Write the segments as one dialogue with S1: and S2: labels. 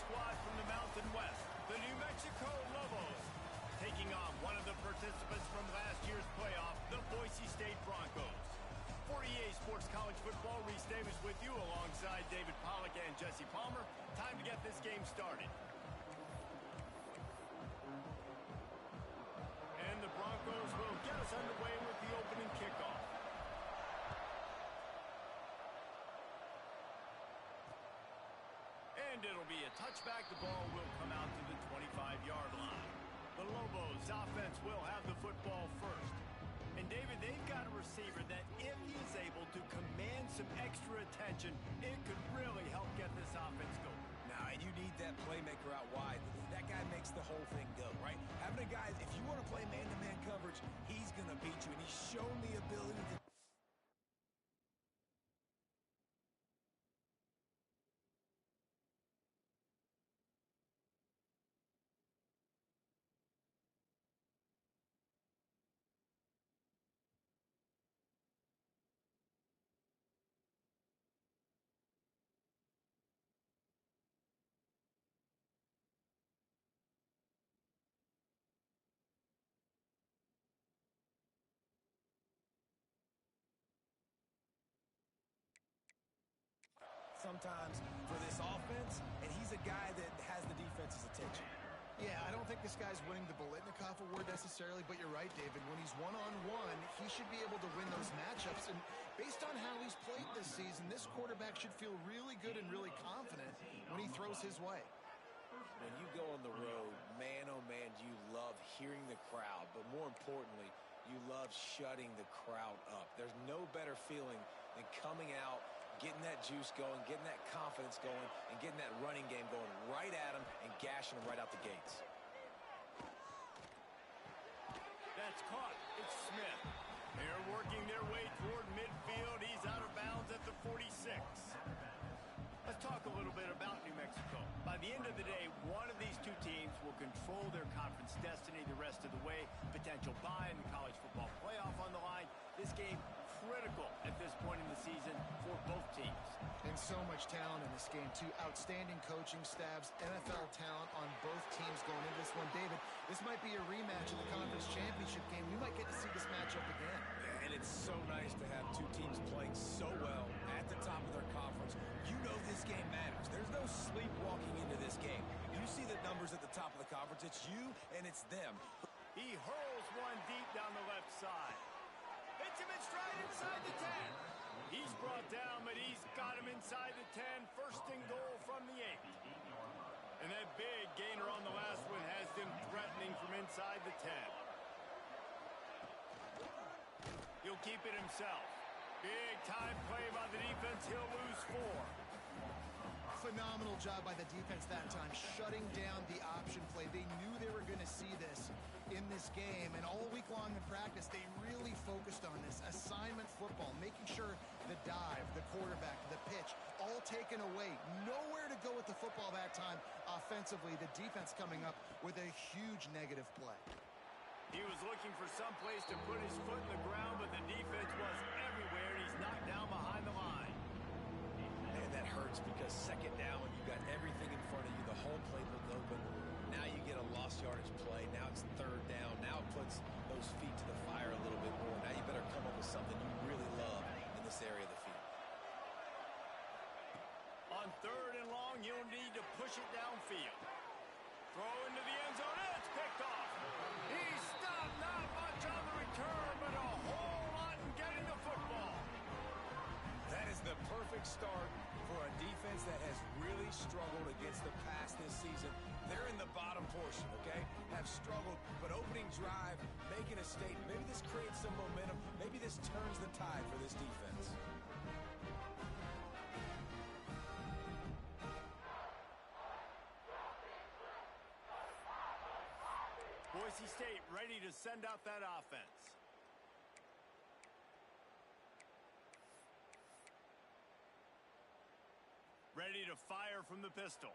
S1: squad from the Mountain West, the New Mexico Lobos, taking on one of the participants from last year's playoff, the Boise State Broncos. For EA Sports College Football, Reese Davis with you alongside David Pollack and Jesse Palmer. Time to get this game started. And the Broncos will get us underway with the opening kickoff. And it'll be a touchback. The ball will come out to the 25-yard line. The Lobos offense will have the football first. And David, they've got a receiver that if he's able to command some extra attention, it could really help get this offense going.
S2: Now, and you need that playmaker out wide. That guy makes the whole thing go, right? Having a guy, if you want to play man-to-man coverage, he's going to beat you, and he's shown the ability to... sometimes for this offense, and he's a guy that has the defense's attention.
S3: Yeah, I don't think this guy's winning the Bolitnikoff award necessarily, but you're right, David. When he's one-on-one, he should be able to win those matchups. And based on how he's played this season, this quarterback should feel really good and really confident when he throws his way.
S2: When you go on the road, man, oh man, do you love hearing the crowd, but more importantly, you love shutting the crowd up. There's no better feeling than coming out, getting that juice going, getting that confidence going, and getting that running game going right at him and gashing him right out the gates.
S1: That's caught. It's Smith. They're working their way toward midfield. He's out of bounds at the 46. Let's talk a little bit about New Mexico. By the end of the day, one of these two teams will control their conference destiny the rest of the way. Potential bye in the college football playoff on the line. This game critical at this point in the season for both teams.
S3: And so much talent in this game, too. Outstanding coaching staffs, NFL talent on both teams going into this one. David, this might be a rematch of the conference championship game. We might get to see this matchup again.
S2: And it's so nice to have two teams playing so well at the top of their conference. You know this game matters. There's no sleepwalking into this game. You see the numbers at the top of the conference. It's you and it's them.
S1: He hurls one deep down the left side. Hits him in stride inside the 10. He's brought down, but he's got him inside the 10. First and goal from the 8. And that big gainer on the last one has him threatening from inside the 10. He'll keep it himself. Big time play by the defense. He'll lose 4.
S3: Phenomenal job by the defense that time, shutting down the option play. They knew they were going to see this in this game, and all week long in practice, they really focused on this assignment football, making sure the dive, the quarterback, the pitch, all taken away. Nowhere to go with the football that time offensively. The defense coming up with a huge negative play.
S1: He was looking for some place to put his foot in the ground, but the defense was everywhere, and he's knocked down behind the line.
S2: And that hurts because second down, when you've got everything in front of you, the whole playbook open. Now you get a lost yardage play. Now it's third down. Now it puts those feet to the fire a little bit more. Now you better come up with something you really love in this area of the field.
S1: On third and long, you'll need to push it downfield. Throw into the end zone, and it's picked off. He's stopped, not much on the return, but a whole lot in getting the football.
S2: That is the perfect start for a defense that has really struggled against the pass this season. They're in the bottom portion, okay? Have struggled, but opening drive, making a statement. Maybe this creates some momentum. Maybe this turns the tide for this defense.
S1: Boise State ready to send out that offense. Ready to fire from the pistol.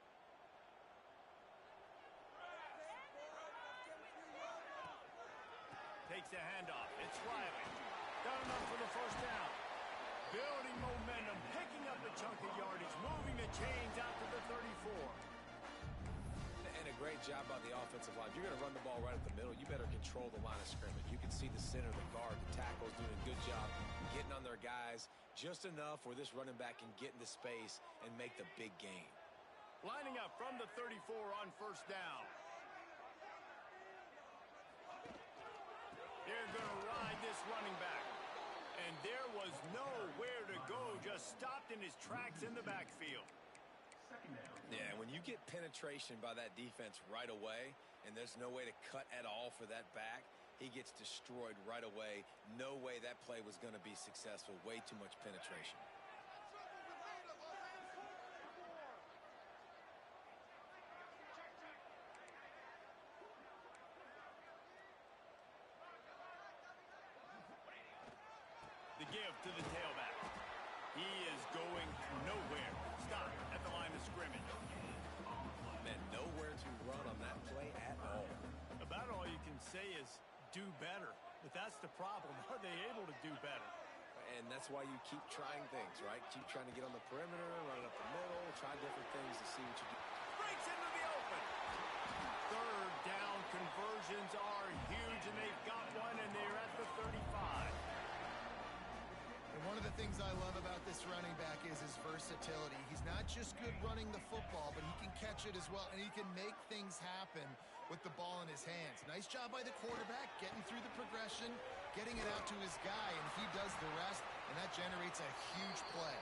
S1: Takes a handoff. It's Riley. Got enough for the first down. Building momentum, picking up a chunk of yardage, moving the chains out to the 34.
S2: And a great job by the offensive line. If you're going to run the ball right at the middle, you better control the line of scrimmage. You can see the center, the guard, the tackles doing a good job getting on their guys just enough where this running back can get into space and make the big gain.
S1: Lining up from the 34 on first down. They're going to ride this running back. And there was nowhere to go, just stopped in his tracks in the backfield.
S2: Yeah, when you get penetration by that defense right away, and there's no way to cut at all for that back, he gets destroyed right away. No way that play was going to be successful. Way too much penetration.
S1: The give to the tailback. He is going nowhere. Stop at the line of scrimmage.
S2: Man, nowhere to run on that play at all.
S1: About all you can say is do better. But that's the problem. Are they able to do better?
S2: And that's why you keep trying things, right? Keep trying to get on the perimeter, run it up the middle, try different things to see what you do.
S1: Breaks into the open. Third down conversions are huge, and they've got one, and they're at the 35.
S3: And one of the things I love about this running back is his versatility. He's not just good running the football, but he can catch it as well, and he can make things happen with the ball in his hands. Nice job by the quarterback, getting through the progression, getting it out to his guy, and he does the rest, and that generates a huge play.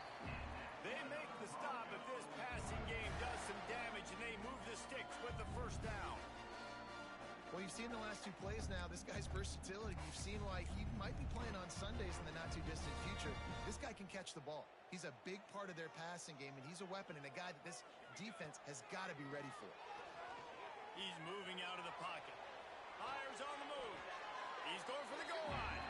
S1: They make the stop, but this passing game does some damage, and they move the sticks with the first down.
S3: Well, you've seen the last two plays now. This guy's versatility. You've seen why he might be playing on Sundays in the not-too-distant future. This guy can catch the ball. He's a big part of their passing game, and he's a weapon and a guy that this defense has got to be ready for.
S1: He's moving out of the pocket. Fires on the move. He's going for the goal line.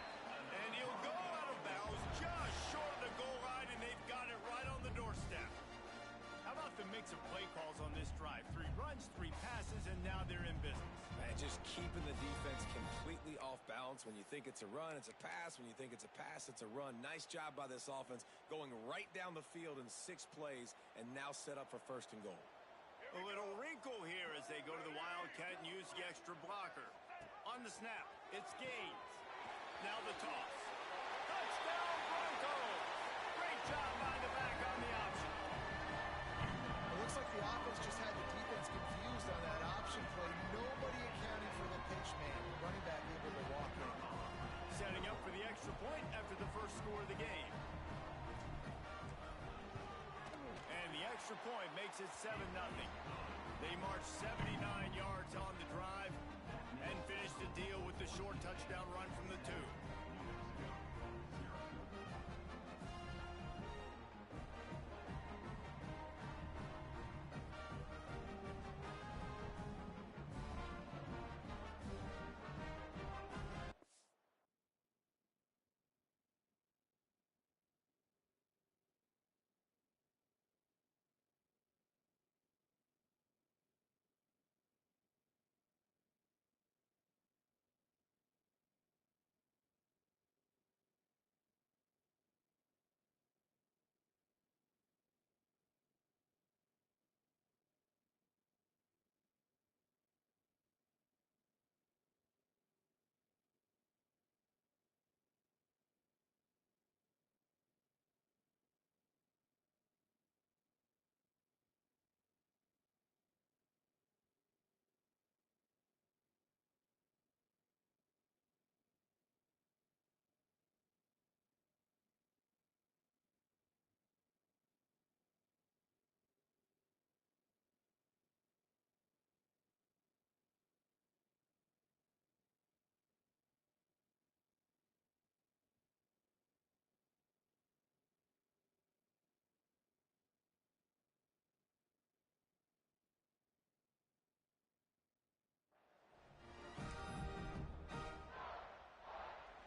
S1: And he'll go out of bounds just short of the goal line, and they've got it right on the doorstep. How about the mix of play calls on this drive? 3 runs, 3 passes, and now they're in business.
S2: Man, just keeping the defense completely off balance. When you think it's a run, it's a pass. When you think it's a pass, it's a run. Nice job by this offense, going right down the field in 6 plays, and now set up for first and goal.
S1: A little wrinkle here as they go to the Wildcat and use the extra blocker. On the snap, it's Gaines. Now the toss. Touchdown Broncos! Great job by the back on the option.
S3: It looks like the offense just had the defense confused on that option play. Nobody accounted for the pitch man. Running back able to walk in.
S1: Setting up for the extra point after the first score of the game. And the extra point makes it 7-0. They march 79 yards on the drive and finish the deal with the short touchdown run from the 2.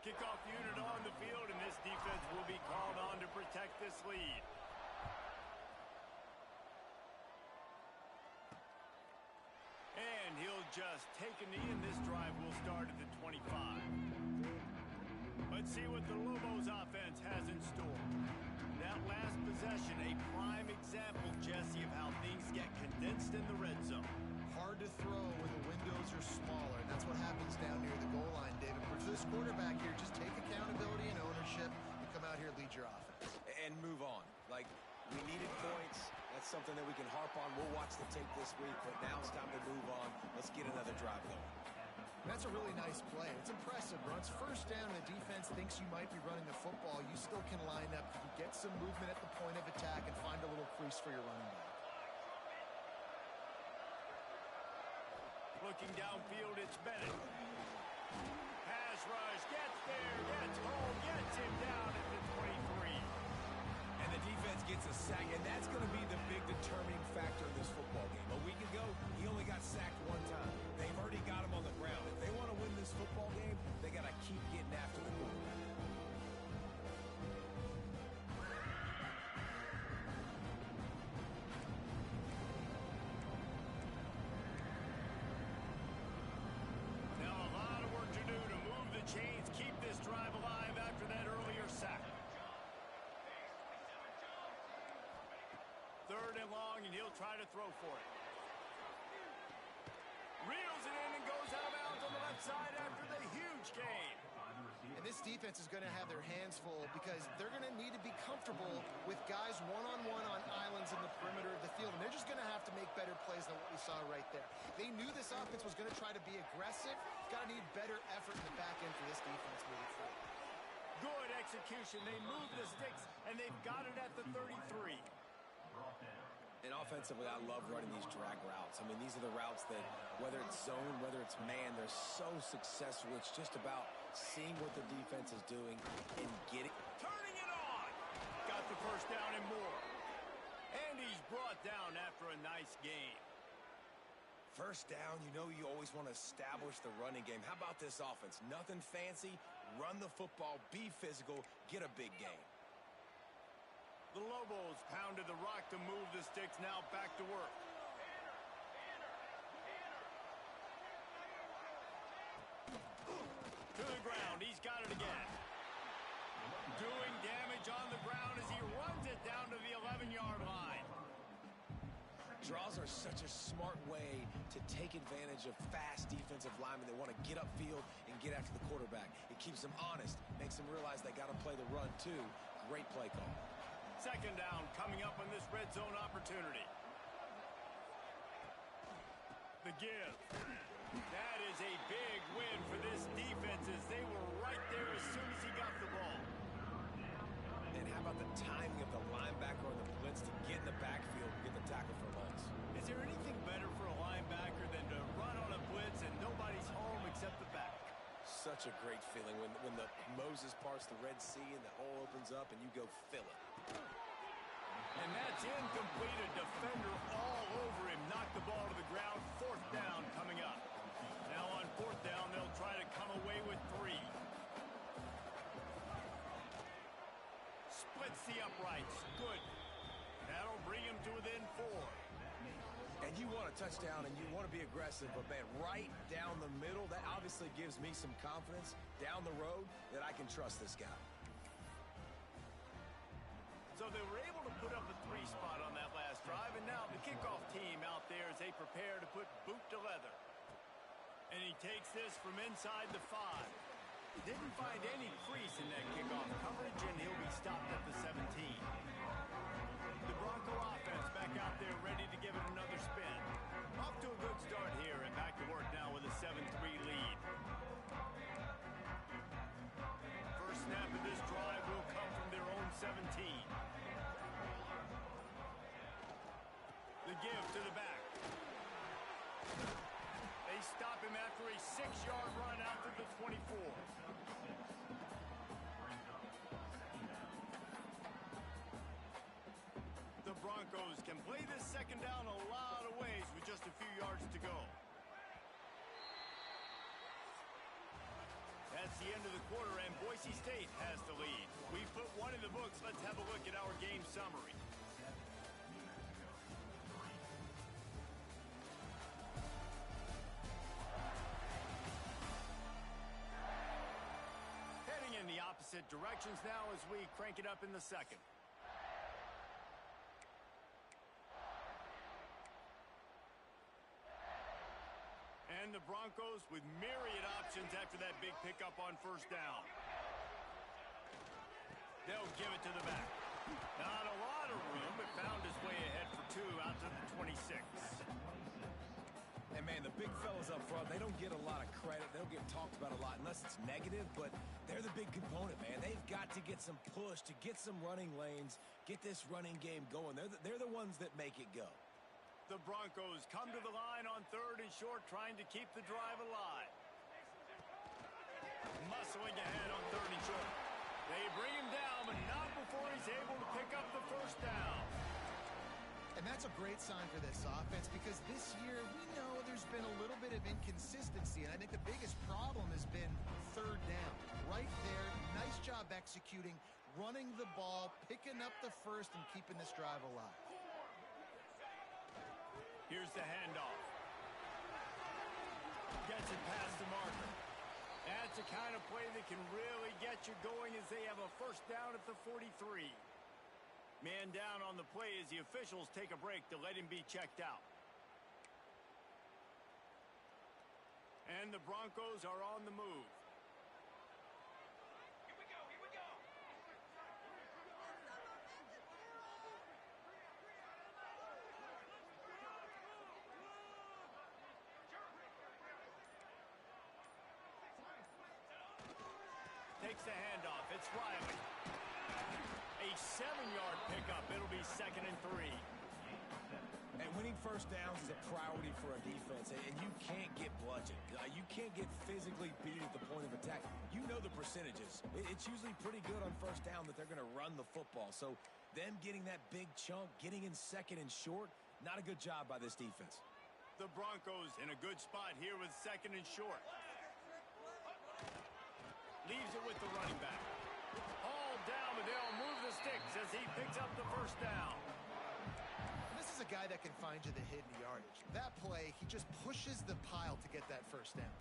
S1: Kickoff unit on the field, and this defense will be called on to protect this lead. And he'll just take a knee, and this drive will start at the 25. Let's see what the Lobos offense has in store. That last possession, a prime example, Jesse, of how things get condensed in the red zone.
S3: Hard to to throw when the windows are smaller, and that's what happens down near the goal line, David. For this quarterback here, just take accountability and ownership and come out here and lead your offense.
S2: And move on. Like, we needed points. That's something that we can harp on. We'll watch the tape this week, but now it's time to move on. Let's get another drive going.
S3: That's a really nice play. It's impressive. Once first down, the defense thinks you might be running the football. You still can line up. You can get some movement at the point of attack and find a little crease for your running back.
S1: Looking downfield, it's Bennett. Pass rush, gets there, gets home, gets him down at the 23.
S2: And the defense gets a sack, and that's going to be the big determining factor in this football game. A week ago, he only got sacked one time. They've already got him on the ground. If they want to win this football game, they got to keep getting after the quarterback.
S1: Now a lot of work to do to move the chains, keep this drive alive after that earlier sack. Third and long, and he'll try to throw for it. Reels it in and goes out of bounds on the left side after the huge gain.
S3: And this defense is going to have their hands full because they're going to need to be comfortable with guys one-on-one on islands in the perimeter of the field. And they're just going to have to make better plays than what we saw right there. They knew this offense was going to try to be aggressive. Got to need better effort in the back end for this defense moving forward.
S1: Good execution. They move the sticks, and they've got it at the 33.
S2: And offensively, I love running these drag routes. I mean, these are the routes that, whether it's zone, whether it's man, they're so successful. It's just about seeing what the defense is doing and getting.
S1: Turning it on. Got the first down and more. And he's brought down after a nice gain.
S2: First down, you know you always want to establish the running game. How about this offense? Nothing fancy. Run the football, be physical, get a big gain.
S1: The Lobos pounded the rock to move the sticks, now back to work. To the ground, he's got it again. Doing damage on the ground as he runs it down to the 11-yard line.
S2: Draws are such a smart way to take advantage of fast defensive linemen that want to get upfield and get after the quarterback. It keeps them honest, makes them realize they got to play the run too. Great play call.
S1: Second down coming up on this red zone opportunity. The give. That is a big win for this defense as they were right there as soon as he got the ball.
S2: And how about the timing of the linebacker on the blitz to get in the backfield and get the tackle for a loss?
S1: Is there anything better for a linebacker than to run on a blitz and nobody's home except the back?
S2: Such a great feeling when the Moses parts the Red Sea and the hole opens up and you go fill it.
S1: And that's incomplete. A defender all over him. Knocked the ball to the ground. Fourth down coming up. Now on fourth down, they'll try to come away with 3. Splits the uprights. Good. That'll bring him to within 4.
S2: And you want a touchdown and you want to be aggressive, but man, right down the middle, that obviously gives me some confidence down the road that I can trust this guy.
S1: So they were able to put up a 3 spot on that last drive, and now the kickoff team out there as they prepare to put boot to leather. And he takes this from inside the 5. Didn't find any crease in that kickoff coverage, and he'll be stopped at the 17. The Bronco offense back out there ready to give it another spin. Off to a good start here and back to work now with a 7-3 lead. First snap of this drive will come from their own 17. The give to the back. They stop him after a 6-yard run out to the 24. The Broncos can play this second down a lot of ways with just a few yards to go. That's the end of the quarter, and Boise State has the lead. We've put one in the books. Let's have a look at our game summary. Heading in the opposite directions now as we crank it up in the second. the Broncos with myriad options after that big pickup on first down. They'll give it to the back. Not a lot of room, but found his way ahead for 2 out to the 26.
S2: And, man, the big fellas up front, they don't get a lot of credit. They don't get talked about a lot unless it's negative, but they're the big component, man. They've got to get some push to get some running lanes, get this running game going. They're the ones that make it go.
S1: The Broncos come to the line on 3rd and short, trying to keep the drive alive. Muscling ahead on 3rd and short. They bring him down, but not before he's able to pick up the first down.
S3: And that's a great sign for this offense because this year we know there's been a little bit of inconsistency, and I think the biggest problem has been 3rd down. Right there, nice job executing, running the ball, picking up the first, and keeping this drive alive.
S1: Here's the handoff. Gets it past the marker. That's the kind of play that can really get you going as they have a first down at the 43. Man down on the play as the officials take a break to let him be checked out. And the Broncos are on the move.
S4: Here we go, here we go.
S1: Takes the handoff. It's Riley. A 7-yard pickup. It'll be 2nd and 3.
S2: And winning first downs is a priority for a defense, and you can't get bludgeoned. You can't get physically beat at the point of attack. You know the percentages. It's usually pretty good on first down that they're going to run the football. So them getting that big chunk, getting in 2nd and short, not a good job by this defense.
S1: The Broncos in a good spot here with 2nd and short. Leaves it with the running back. All down, but they'll move the sticks as he picks up the first down.
S3: This is a guy that can find you the hidden yardage. That play, he just pushes the pile to get that first down.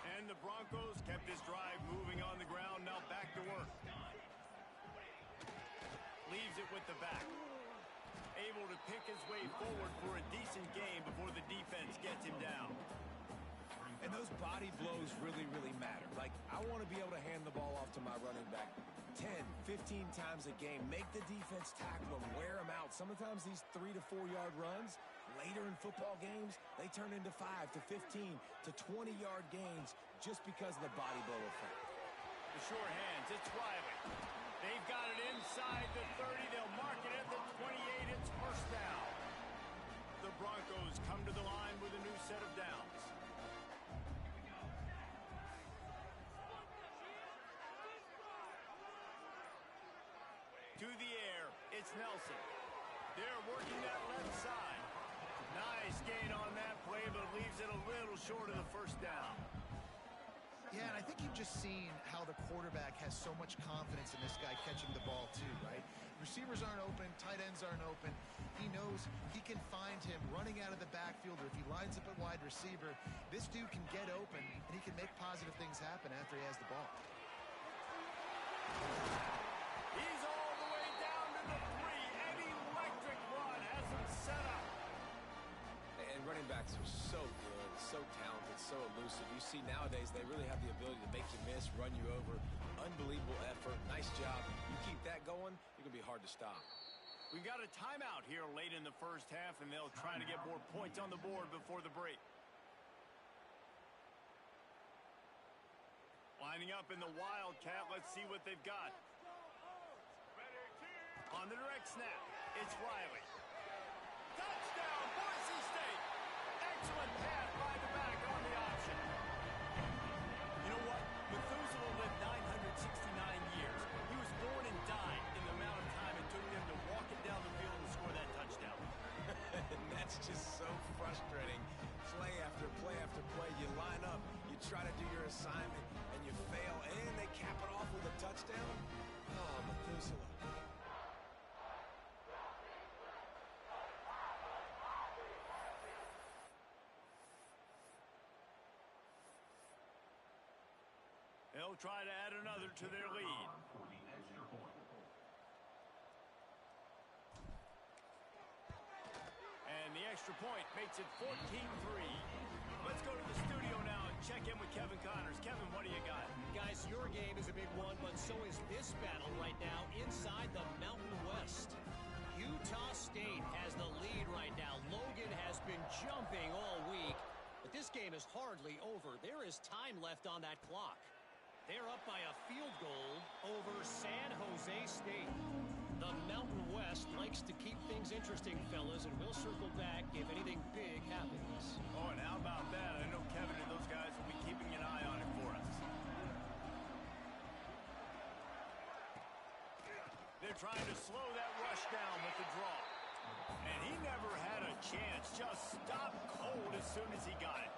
S1: And the Broncos kept this drive moving on the ground, now back to work. Leaves it with the back. Able to pick his way forward for a decent game before the defense gets him down.
S2: And those body blows really, really matter. Like, I want to be able to hand the ball off to my running back 10, 15 times a game. Make the defense tackle them, wear them out. Sometimes these 3 to 4 yard runs, later in football games, they turn into 5 to 15 to 20 yard gains just because of the body blow effect.
S1: The short hands, it's Riley. They've got it inside the 30. They'll mark it at the 28. It's first down. The Broncos come to the line with a new set of downs. To the air, it's Nelson. They're working that left side. Nice gain on that play, but leaves it a little short of the first down.
S3: Yeah, and I think you've just seen how the quarterback has so much confidence in this guy catching the ball too, right? Receivers aren't open, tight ends aren't open. He knows he can find him running out of the backfield, or if he lines up at wide receiver, this dude can get open, and he can make positive things happen after he has the ball.
S1: He's all the way down to the 3. An electric run has him set up.
S2: And running backs are so good, so talented, so elusive. You see nowadays they really have the ability to make you miss, run you over. Unbelievable effort. Nice job. You keep that going, you're going to be hard to stop.
S1: We've got a timeout here late in the first half, and they'll try to get more points on the board before the break. Lining up in the Wildcat. Let's see what they've got. On the direct snap, it's Riley. Touchdown, Boise State! Excellent pass by the back on the option. You know what? Methuselah lived 969 years. He was born and died in the amount of time it took them to walk it down the field and score that touchdown.
S2: And that's just so frustrating. Play after play after play. You line up, you try to do your assignment, and you fail, and they cap it off with a touchdown? Oh, Methuselah.
S1: They'll try to add another to their lead. And the extra point makes it 14-3. Let's go to the studio now and check in with Kevin Connors. Kevin, what do you got?
S4: Guys, your game is a big one, but so is this battle right now inside the Mountain West. Utah State has the lead right now. Logan has been jumping all week, but this game is hardly over. There is time left on that clock. They're up by a field goal over San Jose State. The Mountain West likes to keep things interesting, fellas, and we'll circle back if anything big happens.
S1: Oh, and how about that? I know Kevin and those guys will be keeping an eye on it for us. They're trying to slow that rush down with the draw. And he never had a chance. Just stopped cold as soon as he got it.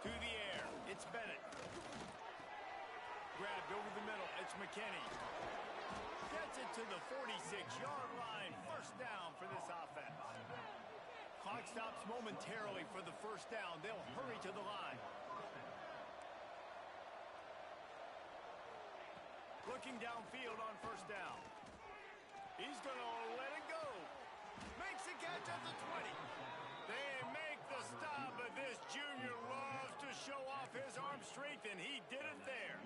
S1: To the air. It's Bennett. Grabbed over the middle. It's McKinney. Gets it to the 46-yard line. First down for this offense. Clock stops momentarily for the first down. They'll hurry to the line. Looking downfield on first down. He's going to let it go. Makes a catch at the 20. They make the stop, but this junior loves to show off his arm strength, and he did it there.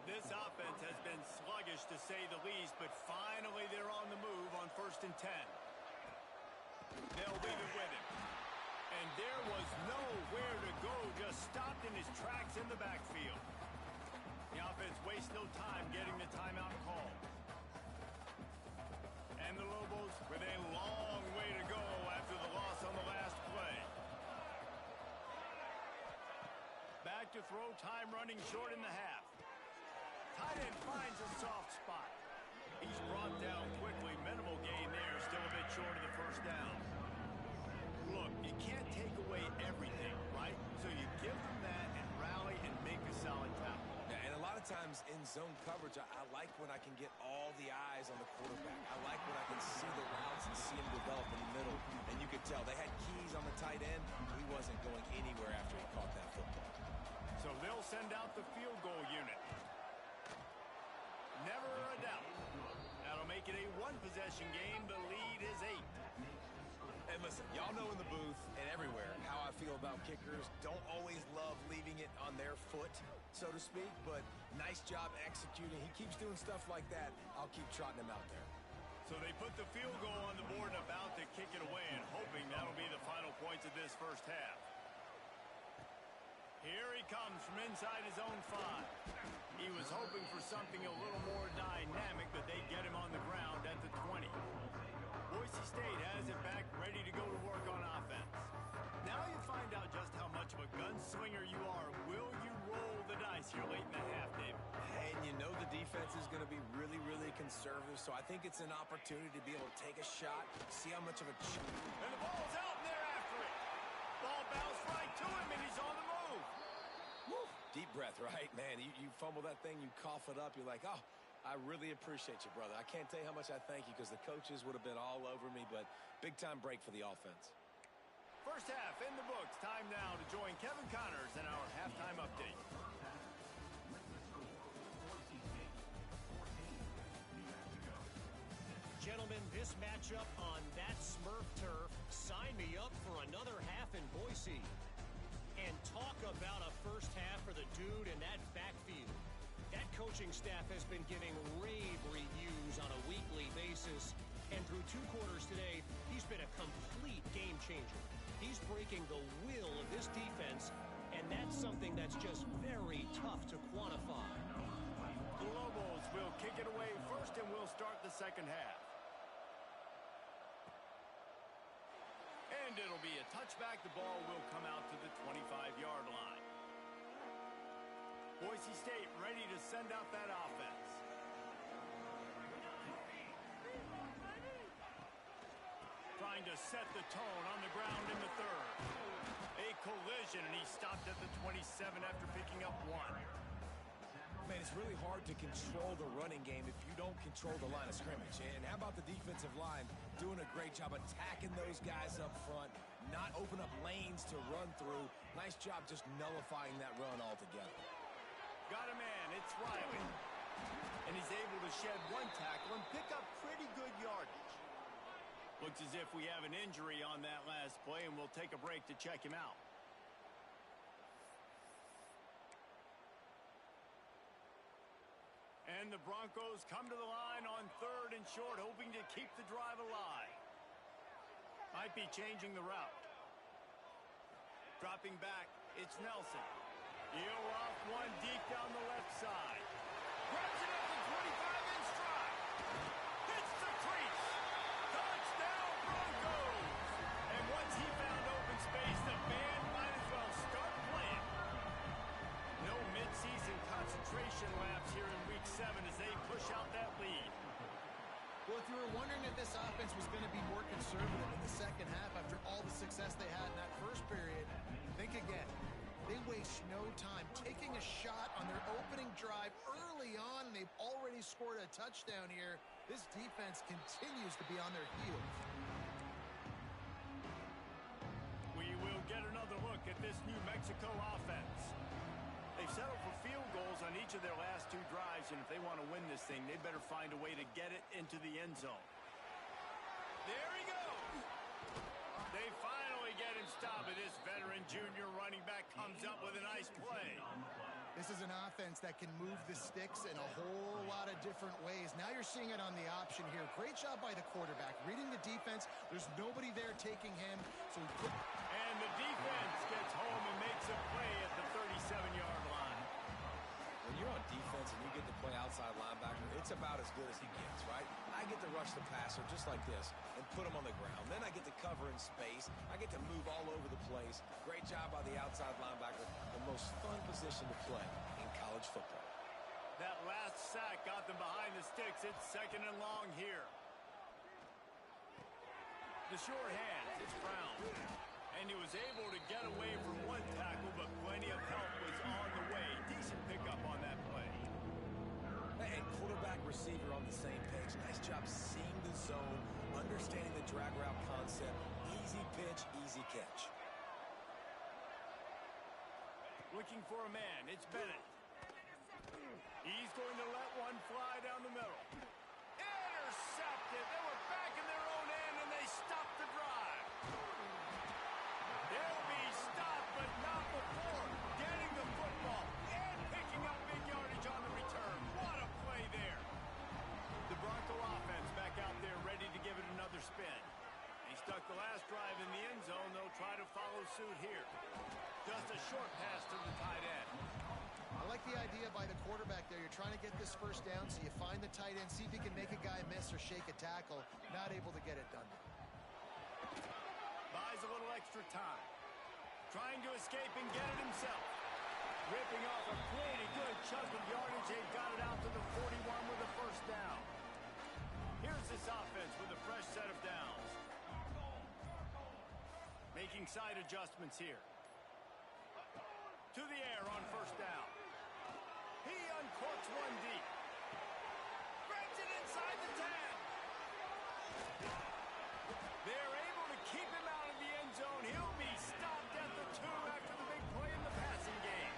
S1: This offense has been sluggish, to say the least, but finally they're on the move on 1st and 10. They'll leave it with him. And there was nowhere to go, just stopped in his tracks in the backfield. The offense wastes no time getting the timeout call. And the Lobos with a long way to go after the loss on the last play. Back to throw, time running short in the half. Tight end finds a soft spot. He's brought down quickly. Minimal gain there, still a bit short of the first down. Look, you can't take away everything, right? So you give them that and rally and make a solid tackle.
S2: And a lot of times in zone coverage, I like when I can get all the eyes on the quarterback. I like when I can see the routes and see him develop in the middle. And you could tell they had keys on the tight end. He wasn't going anywhere after he caught that football.
S1: So they'll send out the field goal unit. Never a doubt. That'll make it a one-possession game. The lead is 8.
S2: And listen, y'all know in the booth and everywhere how I feel about kickers. Don't always love leaving it on their foot, so to speak, but nice job executing. He keeps doing stuff like that. I'll keep trotting him out there.
S1: So they put the field goal on the board and about to kick it away, and hoping that'll be the final points of this first half. Here he comes from inside his own 5. He was hoping for something a little more dynamic, but they get him on the ground at the 20. Boise State has it back, ready to go to work on offense. Now you find out just how much of a gunslinger you are. Will you roll the dice here late in the half, David?
S2: And you know the defense is going to be really, really conservative, so I think it's an opportunity to be able to take a shot, see how much of a...
S1: And the ball's out, and they're after it. Ball bounced right to him, and he's on the move.
S2: Woo. Deep breath, right? Man, you fumble that thing, you cough it up, you're like, oh, I really appreciate you, brother. I can't tell you how much I thank you because the coaches would have been all over me, but big-time break for the offense.
S1: First half in the books. Time now to join Kevin Connors in our halftime update.
S4: Gentlemen, this matchup on that Smurf turf, sign me up for another half in Boise. And talk about a first half for the dude in that backfield. That coaching staff has been giving rave reviews on a weekly basis. And through 2 quarters today, he's been a complete game changer. He's breaking the will of this defense, and that's something that's just very tough to quantify.
S1: The Lobos will kick it away first, and we'll start the second half. And it'll be a touchback. The ball will come out to the 25-yard line. Boise State ready to send out that offense. Trying to set the tone on the ground in the 3rd. A collision, and he stopped at the 27 after picking up 1.
S2: Man, it's really hard to control the running game if you don't control the line of scrimmage. And how about the defensive line doing a great job attacking those guys up front, not open up lanes to run through. Nice job just nullifying that run altogether.
S1: Got a man, it's Riley. And he's able to shed 1 tackle and pick up pretty good yardage. Looks as if we have an injury on that last play, and we'll take a break to check him out. And the Broncos come to the line on 3rd and short, hoping to keep the drive alive. Might be changing the route. Dropping back, it's Nelson. He'll off one deep down the left side. Grabs it up the 25 in stride. Hits the crease. Touchdown Broncos. And once he found open space, the band might as well start playing. No midseason concentration laps here in Week 7 as they push out that lead.
S3: Well, if you were wondering if this offense was going to be more conservative in the second half after all the success they had in that first period, think again. They waste no time taking a shot on their opening drive early on. They've already scored a touchdown here. This defense continues to be on their heels.
S1: We will get another look at this New Mexico offense. They've settled for field goals on each of their last 2 drives, and if they want to win this thing, they better find a way to get it into the end zone. There he goes. They finally get him stopped, and this veteran junior running back comes up with a nice play.
S3: This is an offense that can move the sticks in a whole lot of different ways. Now you're seeing it on the option here. Great job by the quarterback. Reading the defense, there's nobody there taking him. So he put...
S1: And the defense gets home and makes a play at the 37-yard line.
S2: When you're on defense and you get to play outside linebacker, it's about as good as he gets, right? I get to rush the passer just like this and put him on the ground. Then I get to cover in space. I get to move all over the place. Great job by the outside linebacker. The most fun position to play in college football.
S1: That last sack got them behind the sticks. It's 2nd and long here. The sure hands, it's Brown. And he was able to get away from one tackle, but plenty of help was on the way. Decent pickup on that play.
S2: And quarterback receiver on the same page. Nice job seeing the zone, understanding the drag route concept. Easy pitch, easy catch.
S1: Looking for a man. It's Bennett. He's going to let one fly down the middle. Intercepted. They were back in their own end, and they stopped the drive. They'll be stopped, but not before getting the football and picking up big yardage on the return. What a play there. The Bronco offense back out there ready to give it another spin. He stuck the last drive in the end zone. They'll try to follow suit here. Just a short pass to the tight end.
S3: I like the idea by the quarterback there. You're trying to get this first down, so you find the tight end, see if you can make a guy miss or shake a tackle. Not able to get it done.
S1: Buys a little extra time. Trying to escape and get it himself. Ripping off a pretty good chunk of yardage. They got it out to the 41 with a first down. Here's this offense with a fresh set of downs. Making side adjustments here. To the air on first down. He uncorks one deep. Grabs it inside the 10. They're able to keep him out of the end zone. He'll be stopped at the 2 after the big play in the passing game.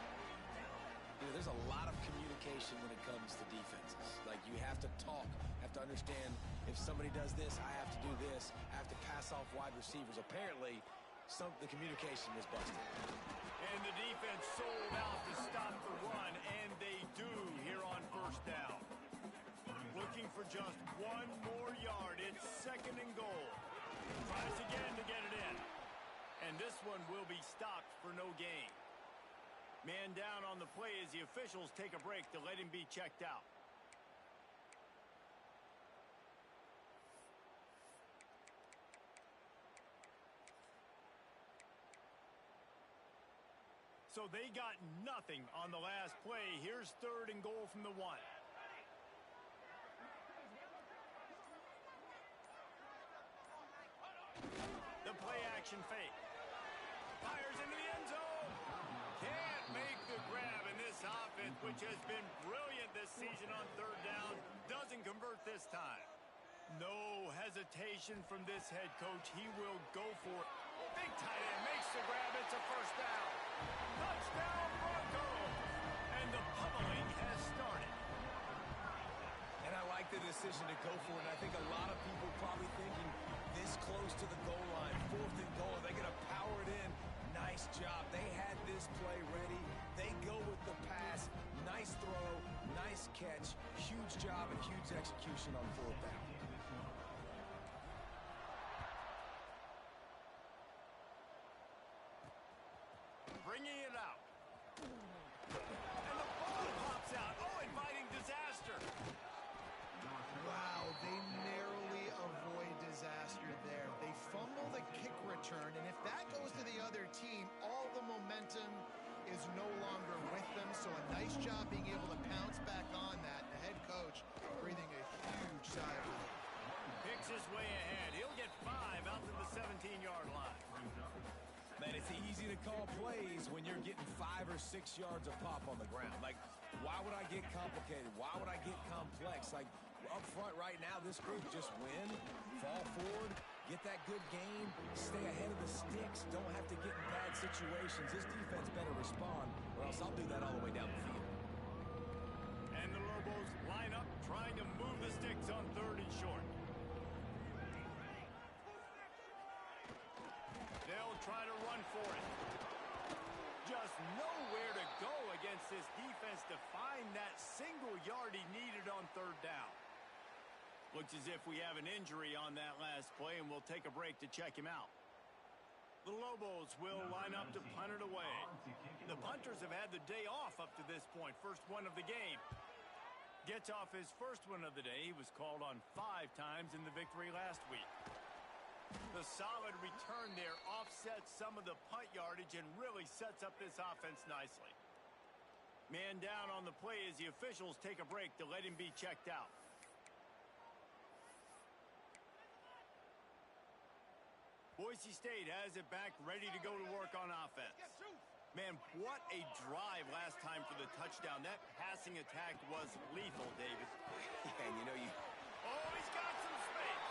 S2: You know, there's a lot of communication when it comes to defenses. Like, you have to talk, have to understand if somebody does this, I have to do this. I have to pass off wide receivers. Apparently, the communication was busted.
S1: And the defense sold out to stop the run, and they do here on first down. Looking for just one more yard. It's 2nd and goal. Tries again to get it in. And this one will be stopped for no gain. Man down on the play as the officials take a break to let him be checked out. So they got nothing on the last play. Here's 3rd and goal from the 1. The play action fake. Fires into the end zone. Can't make the grab, and this offense, which has been brilliant this season on 3rd down, doesn't convert this time. No hesitation from this head coach. He will go for it. Big tight end makes the grab. It's a first down. Touchdown Broncos. And the pummeling has started.
S2: And I like like the decision to go for it. And I think a lot of people probably thinking this close to the goal line, 4th and goal, they're going to power it in. Nice job. They had this play ready. They go with the pass. Nice throw, nice catch. Huge job and huge execution on 4th down.
S1: Bringing it out. And the ball pops out. Oh, inviting disaster.
S3: Wow, they narrowly avoid disaster there. They fumble the kick return, and if that goes to the other team, all the momentum is no longer with them. So a nice job being able to pounce back on that. The head coach breathing a huge sigh of relief.
S1: Picks his way ahead. He'll get 5 out to the 17-yard line.
S2: Man, it's easy to call plays when you're getting 5 or 6 yards of pop on the ground. Like, why would I get complicated? Why would I get complex? Like, up front right now, this group just win, fall forward, get that good game, stay ahead of the sticks, don't have to get in bad situations. This defense better respond, or else I'll do that all the way down the field.
S1: And the Lobos line up, trying to move the sticks on 3rd and short. They'll try to run for it. Just nowhere to go against this defense to find that single yard he needed on 3rd down. Looks as if we have an injury on that last play, and we'll take a break to check him out. The Lobos will line up to punt it away. The punters have had the day off up to this point. First one of the game. Gets off his first one of the day. He was called on 5 times in the victory last week. The solid return there offsets some of the punt yardage and really sets up this offense nicely. Man down on the play as the officials take a break to let him be checked out. Boise State has it back, ready to go to work on offense. Man, what a drive last time for the touchdown. That passing attack was lethal, David.
S2: And you know
S1: Oh, he's got some space.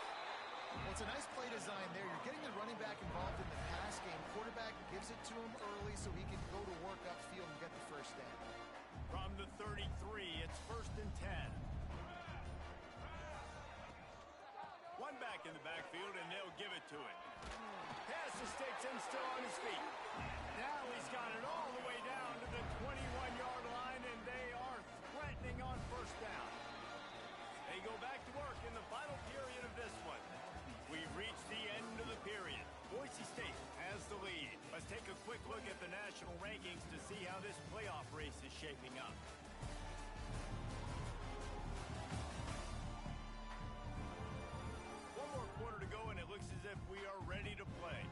S3: Well, it's a nice play design there. You're getting the running back involved in the pass game. Quarterback gives it to him early so he can go to work upfield and get the first down.
S1: From the 33, it's 1st and 10. One back in the backfield, and they'll give it to him. Pass the sticks and still on his feet. Now he's got it all the way down to the 21-yard line, and they are threatening on 1st down. They go back to work in the final period of this one. We've reached the end of the period. Boise State has the lead. Let's take a quick look at the national rankings to see how this playoff race is shaping up. One more quarter to go, and it looks as if we are ready to play.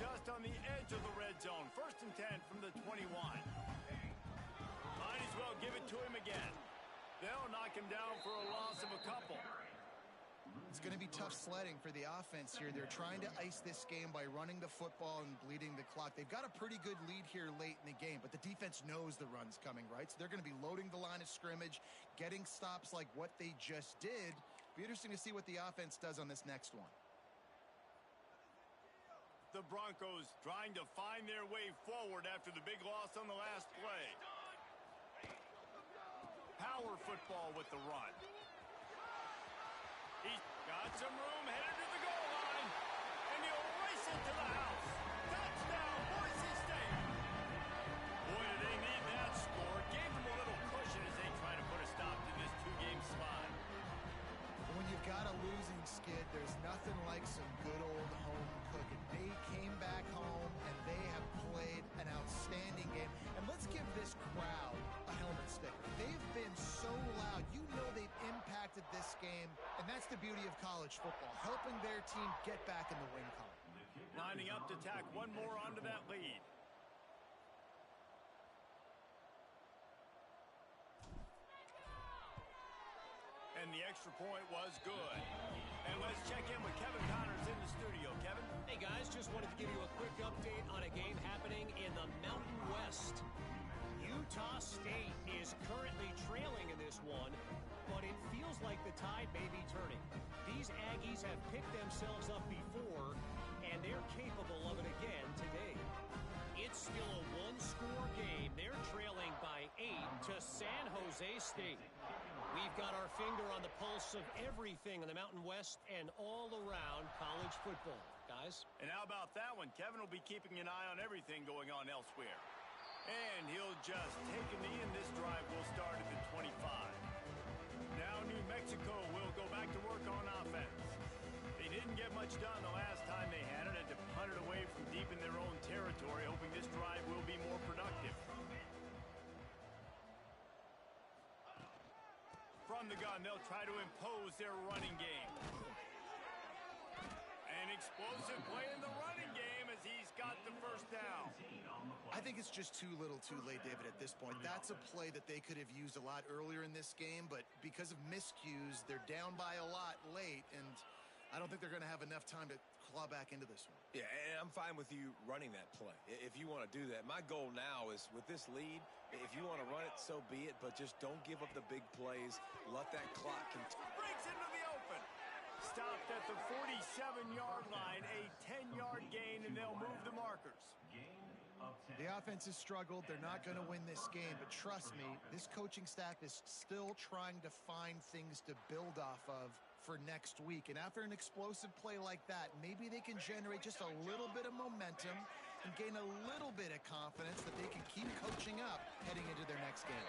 S1: Just on the edge of the red zone. 1st and 10 from the 21. Might as well give it to him again. They'll knock him down for a loss of a couple.
S3: It's going to be tough sledding for the offense here. They're trying to ice this game by running the football and bleeding the clock. They've got a pretty good lead here late in the game, but the defense knows the run's coming, right? So they're going to be loading the line of scrimmage, getting stops like what they just did. Be interesting to see what the offense does on this next one.
S1: The Broncos trying to find their way forward after the big loss on the last play. Power football with the run. He's got some room, headed to the goal line, and he'll race it to the house. Touchdown, Boise State. Boy, did they need that score. Gave them a little cushion as they try to put a stop to this 2-game slide.
S3: When you've got a losing skid, there's nothing like some good old home cooking. They came back home, and they have played an outstanding game. And let's give this crowd a helmet sticker. They've been so loud. You know they've impacted this game, and that's the beauty of college football, helping their team get back in the win column.
S1: Lining up to tack one more onto that lead. And the extra point was good. And let's check in with Kevin Connors in the studio. Kevin?
S4: Hey, guys, just wanted to give you a quick update on a game happening in the Mountain West. Utah State is currently trailing in this one, but it feels like the tide may be turning. These Aggies have picked themselves up before, and they're capable of it again today. It's still a one-score game. They're trailing by 8 to San Jose State. We've got our finger on the pulse of everything in the Mountain West and all around college football. Guys?
S1: And how about that one? Kevin will be keeping an eye on everything going on elsewhere. And he'll just take a knee, and this drive will start at the 25. Now New Mexico will go back to work on offense. They didn't get much done the last time they had it. Had to punt it away from deep in their own territory, hoping this drive will be more productive. From the gun, they'll try to impose their running game. An explosive play in the running game as he's got the first down.
S3: I think it's just too little too late, David, at this point. That's a play that they could have used a lot earlier in this game, but because of miscues, they're down by a lot late, and I don't think they're going to have enough time to claw back into this one.
S2: Yeah, and I'm fine with you running that play if you want to do that. My goal now is with this lead, if you want to run it, so be it, but just don't give up the big plays. Let that clock continue.
S1: Breaks into the open. Stopped at the 47-yard line, a 10-yard gain, and they'll move the markers.
S3: The offense has struggled. They're not going to win this game, but trust me, this coaching staff is still trying to find things to build off of for next week. And after an explosive play like that, maybe they can generate just a little bit of momentum and gain a little bit of confidence that they can keep coaching up heading into their next game.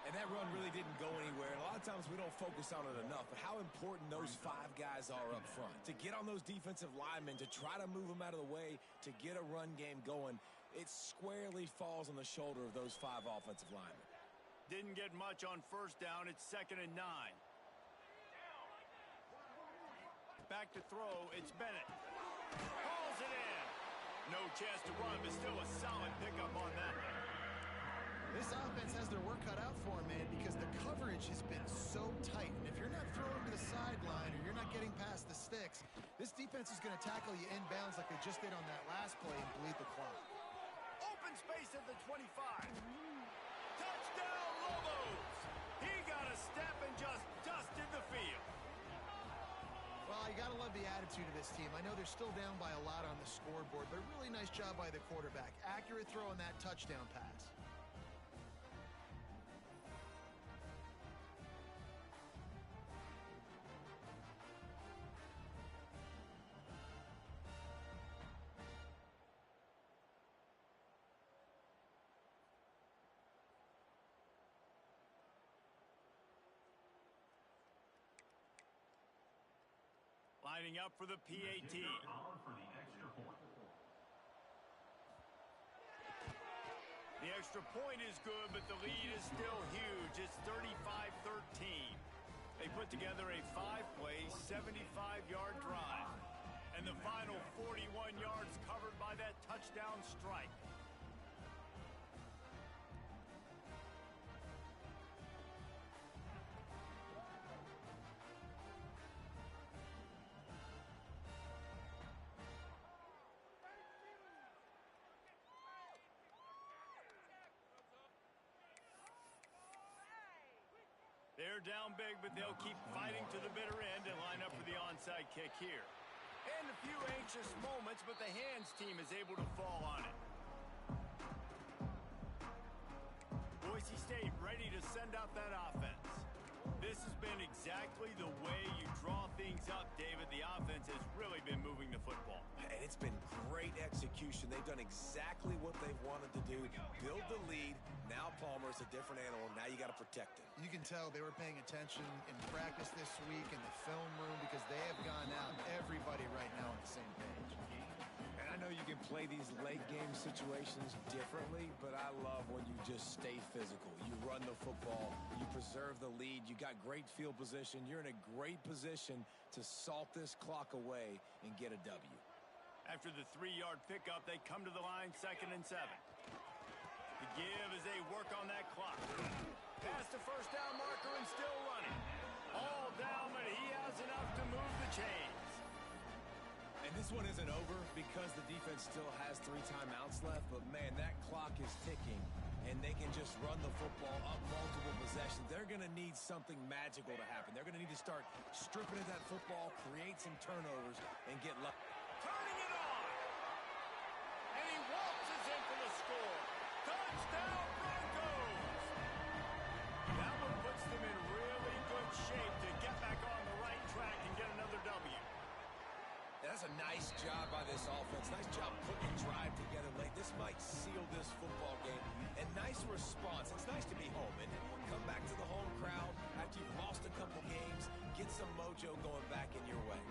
S2: And that run really didn't go anywhere. And a lot of times we don't focus on it enough. But how important those 5 guys are up front. To get on those defensive linemen, to try to move them out of the way, to get a run game going, it squarely falls on the shoulder of those 5 offensive linemen.
S1: Didn't get much on first down. It's 2nd and 9. Back to throw. It's Bennett. Hauls it in. No chance to run, but still a solid pickup on that.
S3: This offense has their work cut out for them, man, because the coverage has been so tight. And if you're not throwing to the sideline or you're not getting past the sticks, this defense is going to tackle you inbounds like they just did on that last play and bleed the clock.
S1: Open space at the 25. Touchdown, Lobos! He got a step and just dusted the field.
S3: Well, you got to love the attitude of this team. I know they're still down by a lot on the scoreboard, but a really nice job by the quarterback. Accurate throw on that touchdown pass.
S1: Lining up for the PAT. The extra point is good, but the lead is still huge. It's 35-13. They put together a 5-play, 75-yard drive. And the final 41 yards covered by that touchdown strike. They're down big, but they'll keep fighting to the bitter end and line up for the onside kick here. And a few anxious moments, but the hands team is able to fall on it. Boise State ready to send out that offense. This has been exactly the way you draw things up, David. The offense has really been moving the football.
S2: And it's been great execution. They've done exactly what they've wanted to do. Build the lead. Now Palmer's a different animal. Now you got to protect him.
S3: You can tell they were paying attention in practice this week in the film room because they have gone out, everybody right now on the same page.
S2: And I know you can play these late game situations differently, but I love when you just stay physical. You run the football, you preserve the lead, you got great field position, you're in a great position to salt this clock away and get a W.
S1: After the 3-yard pickup, they come to the line 2nd and 7. The give as they work on that clock. Past the first down marker and still running. All down, but he has enough to move the chains.
S2: And this one isn't over because the defense still has 3 timeouts left, but man, that clock is ticking. and they can just run the football up multiple possessions, they're going to need something magical to happen. They're going to need to start stripping at that football, create some turnovers, and get lucky.
S1: Turning it on. And he waltzes in for the score. Touchdown, Broncos. That one puts them in really good shape to get back on the right track and get another W.
S2: That's a nice job by this offense. Nice job putting the drive together late. This might seal this football game. And nice response. It's nice to be home and come back to the home crowd after you've lost a couple games. Get some mojo going back in your way.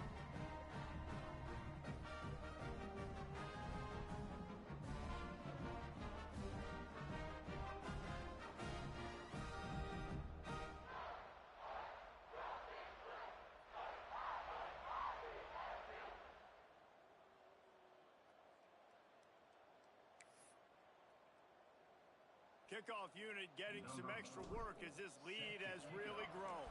S1: Kickoff unit getting some extra work as this lead has really grown.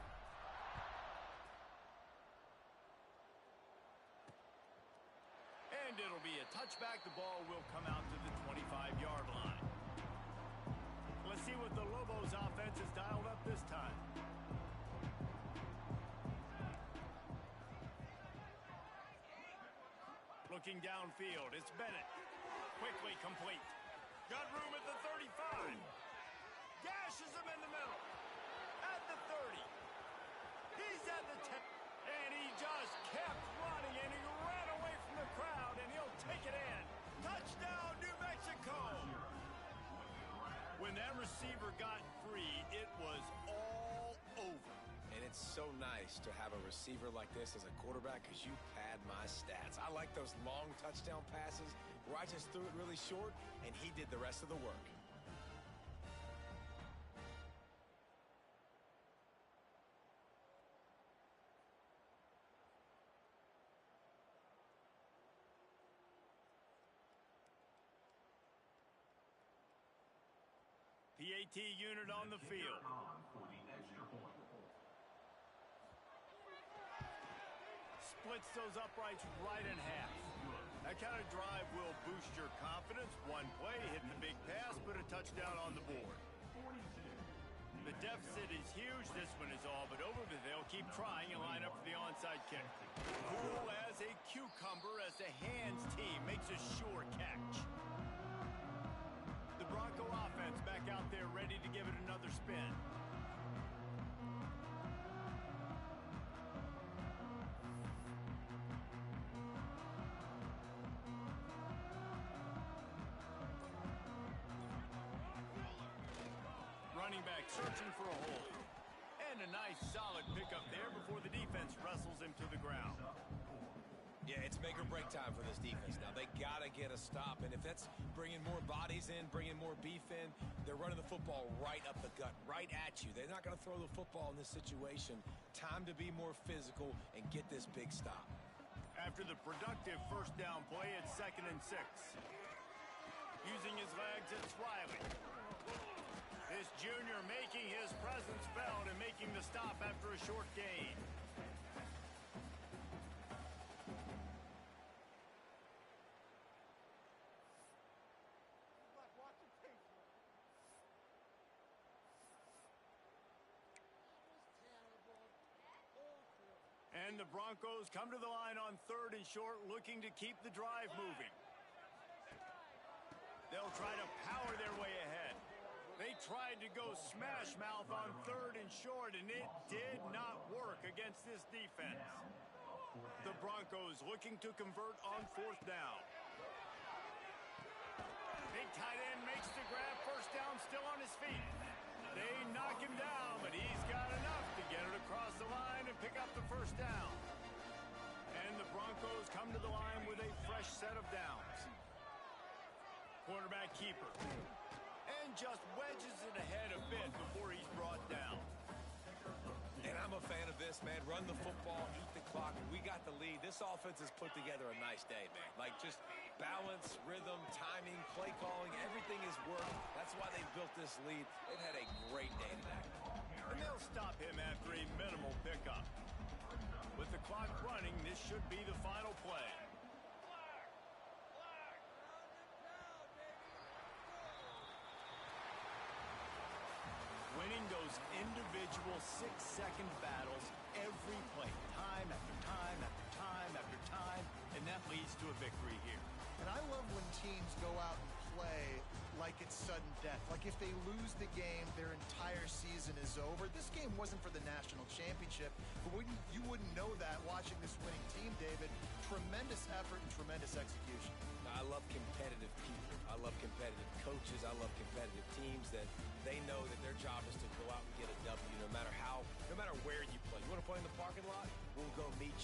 S1: And it'll be a touchback. The ball will come out to the 25-yard line. Let's see what the Lobos offense has dialed up this time. Looking downfield, it's Bennett. Quickly complete. Got room at the 35. Gashes him in the middle. At the 30. He's at the 10. And he just kept running, and he ran away from the crowd, and he'll take it in. Touchdown, New Mexico. When that receiver got free, it was all over.
S2: And it's so nice to have a receiver like this as a quarterback because you pad my stats. I like those long touchdown passes where I just threw it really short and he did the rest of the work.
S1: PAT unit on the field. Splits those uprights right in half. That kind of drive will boost your confidence. One play, hit the big pass, put a touchdown on the board. The deficit is huge. This one is all but over, but they'll keep trying and line up for the onside kick. Cool as a cucumber as the hands team makes a sure catch. The Bronco offense back out there ready to give it another spin. Running back searching for a hole. And a nice solid pickup there before the defense wrestles him to the ground.
S2: Yeah, it's make or break time for this defense. Now, they got to get a stop, and if that's bringing more bodies in, bringing more beef in, they're running the football right up the gut, right at you. They're not going to throw the football in this situation. Time to be more physical and get this big stop.
S1: After the productive first down play, it's 2nd and 6. Using his legs, it's Riley. This junior making his presence felt and making the stop after a short gain. And the Broncos come to the line on 3rd and short, looking to keep the drive moving. They'll try to power their way ahead. They tried to go smash mouth on 3rd and short, and it did not work against this defense. The Broncos looking to convert on 4th down. Big tight end makes the grab, first down, still on his feet. They knock him down, but he's got enough to get it across the line and pick up the first down. And the Broncos come to the line with a fresh set of downs. Quarterback keeper. And just wedges it ahead a bit before he's brought down.
S2: And I'm a fan of this, man. Run the football, eat the clock. We got the lead. This offense has put together a nice day, man. Like just balance, rhythm, timing, play calling, everything is worked. That's why they built this lead. They've had a great day today.
S1: And they'll stop him after a minimal pickup. With the clock running, this should be the final play. just individual 6-second battles every play, time after time after time after time, and that leads to a victory here.
S3: And I love when teams go out and play like it's sudden death. Like if they lose the game, their entire season is over. This game wasn't for the national championship, but you wouldn't know that watching this winning team, David. Tremendous effort and tremendous execution.
S2: I love competitive people. I love competitive coaches. I love competitive teams that they know that their job is to go out and get a W no matter where you play. You want to play in the parking lot? We'll go meet you.